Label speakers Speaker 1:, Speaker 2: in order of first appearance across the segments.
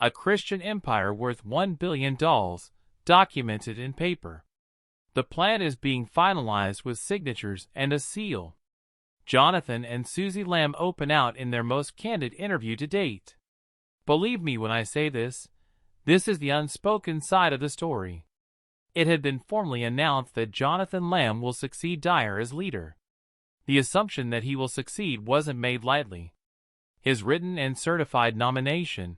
Speaker 1: a Christian empire worth $1 billion, documented in paper. The plan is being finalized with signatures and a seal. Jonathan and Susie Lamb open out in their most candid interview to date. Believe me when I say this is the unspoken side of the story. It had been formally announced that Jonathan Lamb will succeed Dyer as leader. The assumption that he will succeed wasn't made lightly. His written and certified nomination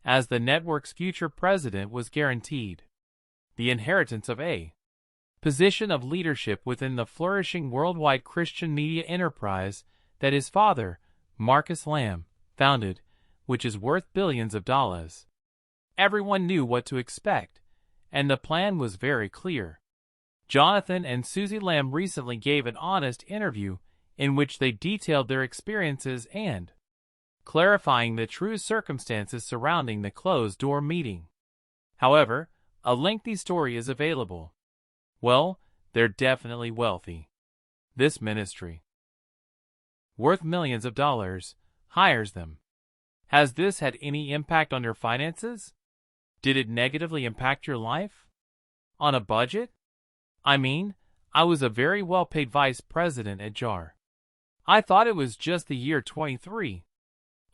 Speaker 1: as the network's future president was guaranteed. The inheritance of a position of leadership within the flourishing worldwide Christian media enterprise that his father, Marcus Lamb, founded, which is worth billions of dollars. Everyone knew what to expect, and the plan was very clear. Jonathan and Susie Lamb recently gave an honest interview in which they detailed their experiences and clarifying the true circumstances surrounding the closed-door meeting. However, a lengthy story is available. Well, they're definitely wealthy. This ministry, worth millions of dollars, hires them. Has this had any impact on your finances? Did it negatively impact your life? On a budget? I mean, I was a very well-paid vice president at JAR. I thought it was just the year 23.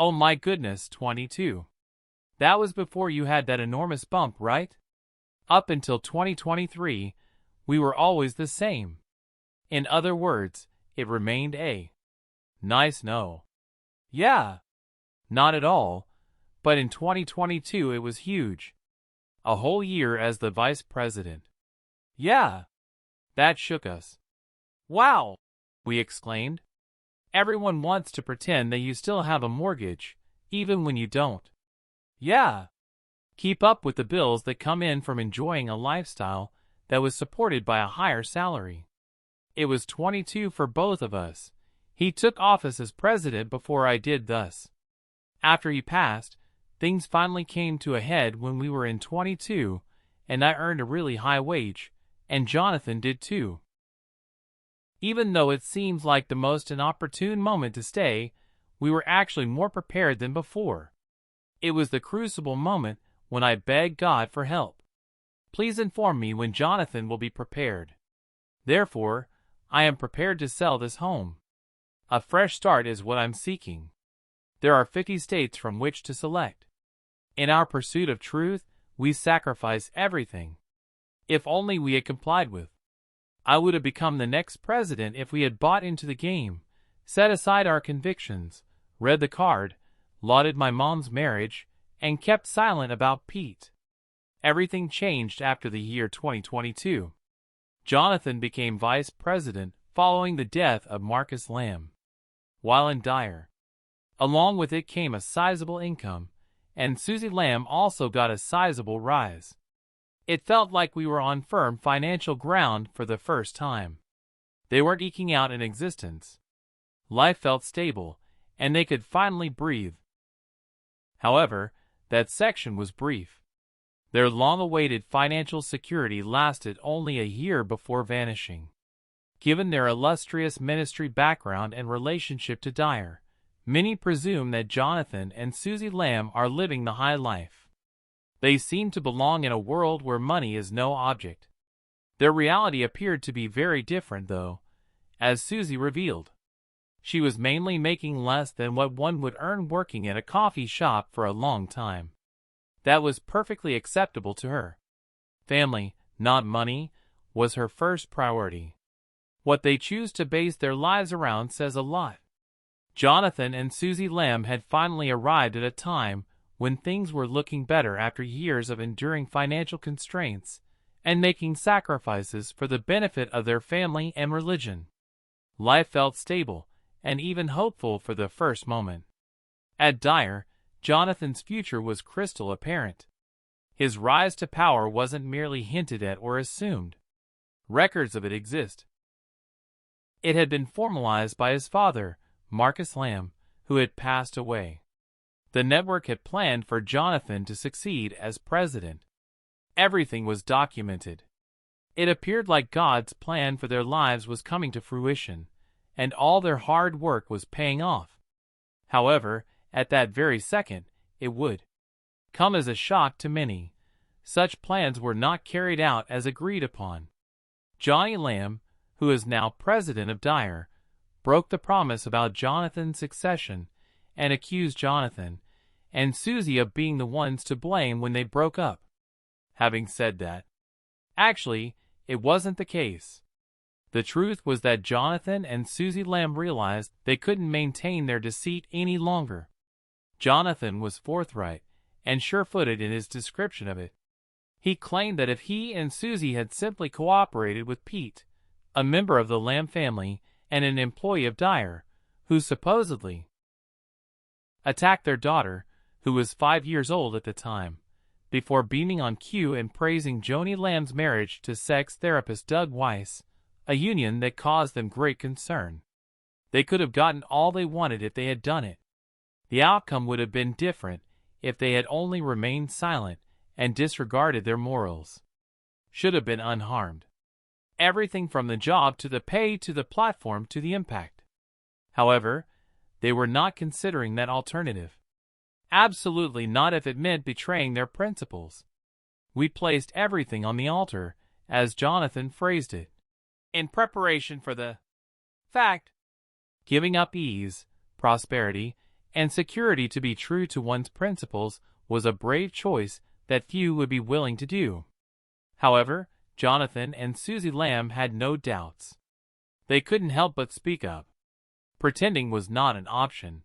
Speaker 1: Oh my goodness, 22. That was before you had that enormous bump, right? Up until 2023, we were always the same. In other words, it remained a nice no. Yeah. Not at all, but in 2022 it was huge. A whole year as the vice president. Yeah. That shook us. Wow, we exclaimed. Everyone wants to pretend that you still have a mortgage, even when you don't. Yeah. Keep up with the bills that come in from enjoying a lifestyle that was supported by a higher salary. It was 22 for both of us. He took office as president before I did thus. After he passed, things finally came to a head when we were in 22, and I earned a really high wage, and Jonathan did too. Even though it seems like the most inopportune moment to stay, we were actually more prepared than before. It was the crucible moment when I begged God for help. Please inform me when Jonathan will be prepared. Therefore, I am prepared to sell this home. A fresh start is what I'm seeking. There are 50 states from which to select. In our pursuit of truth, we sacrifice everything. If only we had complied with. I would have become the next president if we had bought into the game, set aside our convictions, read the card, lauded my mom's marriage, and kept silent about Pete. Everything changed after the year 2022. Jonathan became vice president following the death of Marcus Lamb. While in Dyer, along with it came a sizable income, and Susie Lamb also got a sizable rise. It felt like we were on firm financial ground for the first time. They weren't eking out an existence. Life felt stable, and they could finally breathe. However, that section was brief. Their long-awaited financial security lasted only a year before vanishing. Given their illustrious ministry background and relationship to Dyer, many presume that Jonathan and Susie Lamb are living the high life. They seem to belong in a world where money is no object. Their reality appeared to be very different, though, as Susie revealed. She was mainly making less than what one would earn working at a coffee shop for a long time. That was perfectly acceptable to her. Family, not money, was her first priority. What they choose to base their lives around says a lot. Jonathan and Susie Lamb had finally arrived at a time when things were looking better after years of enduring financial constraints and making sacrifices for the benefit of their family and religion. Life felt stable and even hopeful for the first moment. At Dyer, Jonathan's future was crystal apparent. His rise to power wasn't merely hinted at or assumed. Records of it exist. It had been formalized by his father, Marcus Lamb, who had passed away. The network had planned for Jonathan to succeed as president. Everything was documented. It appeared like God's plan for their lives was coming to fruition, and all their hard work was paying off. However, at that very second, it would. come as a shock to many. Such plans were not carried out as agreed upon. Johnny Lamb, who is now president of Dyer, broke the promise about Jonathan's succession and accused Jonathan and Susie of being the ones to blame when they broke up. Having said that, actually, it wasn't the case. The truth was that Jonathan and Susie Lamb realized they couldn't maintain their deceit any longer. Jonathan was forthright and sure-footed in his description of it. He claimed that if he and Susie had simply cooperated with Pete, a member of the Lamb family and an employee of Dyer, who supposedly attacked their daughter, who was 5 years old at the time, before beaming on cue and praising Johnny Lamb's marriage to sex therapist Doug Weiss, a union that caused them great concern. They could have gotten all they wanted if they had done it. The outcome would have been different if they had only remained silent and disregarded their morals. Should have been unharmed. Everything from the job to the pay to the platform to the impact. However, they were not considering that alternative. Absolutely not if it meant betraying their principles. We placed everything on the altar, as Jonathan phrased it, in preparation for the fact. Giving up ease, prosperity, and security to be true to one's principles was a brave choice that few would be willing to do. However, Jonathan and Susie Lamb had no doubts. They couldn't help but speak up. Pretending was not an option.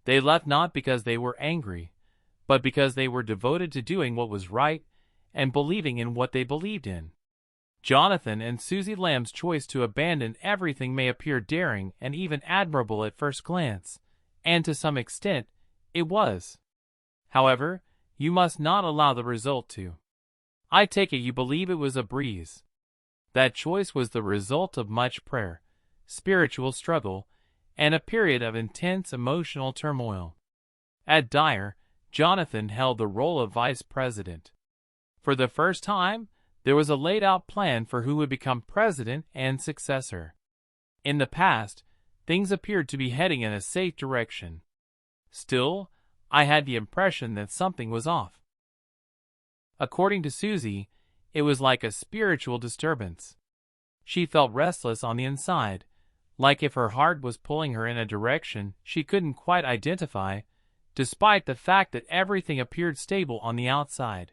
Speaker 1: They left not because they were angry, but because they were devoted to doing what was right and believing in what they believed in. Jonathan and Susie Lamb's choice to abandon everything may appear daring and even admirable at first glance, and to some extent, it was. However, you must not allow the result to. I take it you believe it was a breeze. That choice was the result of much prayer, spiritual struggle, and a period of intense emotional turmoil. At Dyer, Jonathan held the role of vice president. For the first time, there was a laid-out plan for who would become president and successor. In the past, things appeared to be heading in a safe direction. Still, I had the impression that something was off. According to Susie, it was like a spiritual disturbance. She felt restless on the inside, like if her heart was pulling her in a direction she couldn't quite identify, despite the fact that everything appeared stable on the outside.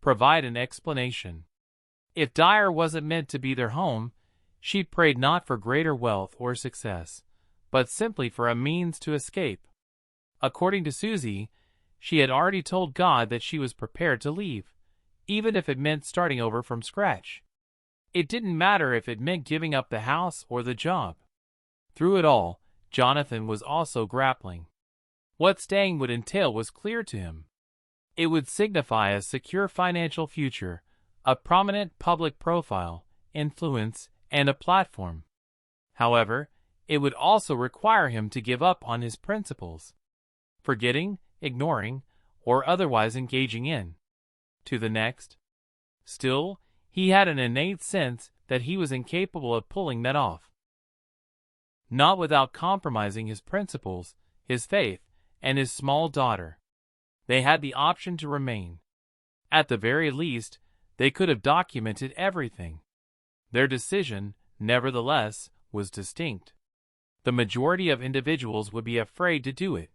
Speaker 1: Provide an explanation. If Dyer wasn't meant to be their home, she prayed not for greater wealth or success, but simply for a means to escape. According to Susie, she had already told God that she was prepared to leave, even if it meant starting over from scratch. It didn't matter if it meant giving up the house or the job. Through it all, Jonathan was also grappling. What staying would entail was clear to him. It would signify a secure financial future, a prominent public profile, influence, and a platform. However, it would also require him to give up on his principles, forgetting, ignoring, or otherwise engaging in to the next. Still, he had an innate sense that he was incapable of pulling that off. Not without compromising his principles, his faith, and his small daughter. They had the option to remain. At the very least, they could have documented everything. Their decision, nevertheless, was distinct. The majority of individuals would be afraid to do it.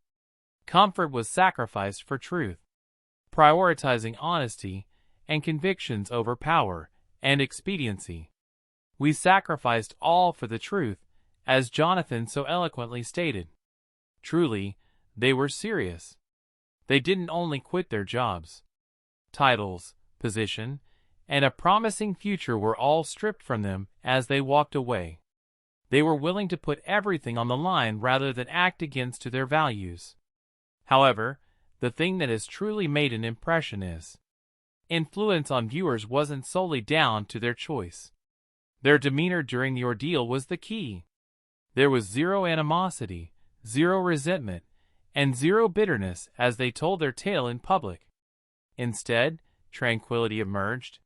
Speaker 1: Comfort was sacrificed for truth, prioritizing honesty and convictions over power and expediency. We sacrificed all for the truth, as Jonathan so eloquently stated. Truly, they were serious. They didn't only quit their jobs. Titles, position, and a promising future were all stripped from them as they walked away. They were willing to put everything on the line rather than act against their values. However, the thing that has truly made an impression is influence on viewers wasn't solely down to their choice. Their demeanor during the ordeal was the key. There was zero animosity, zero resentment, and zero bitterness as they told their tale in public. Instead, tranquility emerged.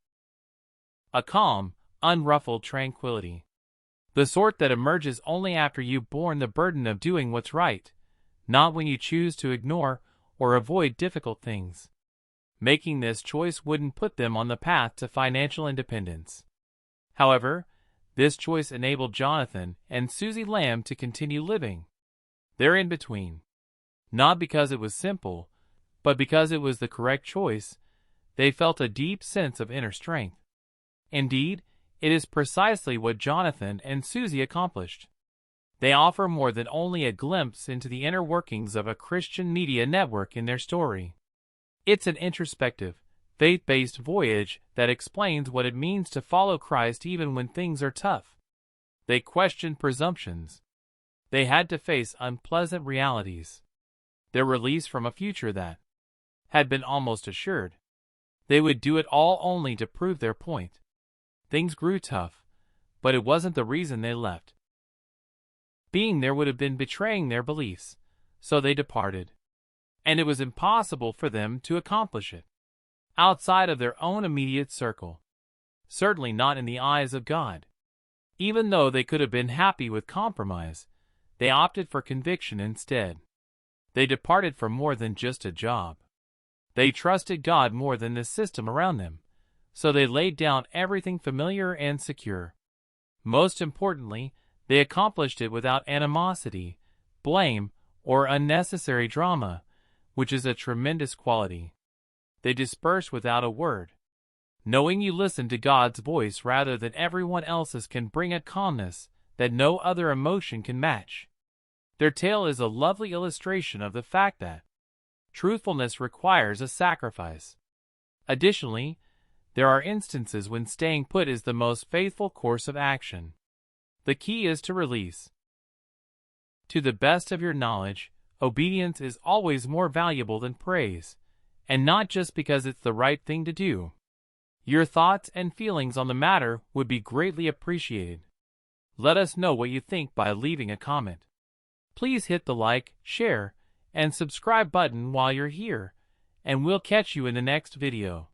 Speaker 1: A calm, unruffled tranquility. The sort that emerges only after you've borne the burden of doing what's right, not when you choose to ignore or avoid difficult things. Making this choice wouldn't put them on the path to financial independence. However, this choice enabled Jonathan and Susie Lamb to continue living. They're in between. Not because it was simple, but because it was the correct choice. They felt a deep sense of inner strength. Indeed, it is precisely what Jonathan and Susie accomplished. They offer more than only a glimpse into the inner workings of a Christian media network in their story. It's an introspective, faith-based voyage that explains what it means to follow Christ even when things are tough. They questioned presumptions. They had to face unpleasant realities. Their release from a future that had been almost assured. They would do it all only to prove their point. Things grew tough, but it wasn't the reason they left. Being there would have been betraying their beliefs, so they departed. And it was impossible for them to accomplish it outside of their own immediate circle. Certainly not in the eyes of God. Even though they could have been happy with compromise, they opted for conviction instead. They departed for more than just a job. They trusted God more than the system around them, so they laid down everything familiar and secure. Most importantly, they accomplished it without animosity, blame, or unnecessary drama, which is a tremendous quality. They dispersed without a word. Knowing you listen to God's voice rather than everyone else's can bring a calmness that no other emotion can match. Their tale is a lovely illustration of the fact that truthfulness requires a sacrifice. Additionally, there are instances when staying put is the most faithful course of action. The key is to release. To the best of your knowledge, obedience is always more valuable than praise, and not just because it's the right thing to do. Your thoughts and feelings on the matter would be greatly appreciated. Let us know what you think by leaving a comment. Please hit the like, share, and subscribe button while you're here, and we'll catch you in the next video.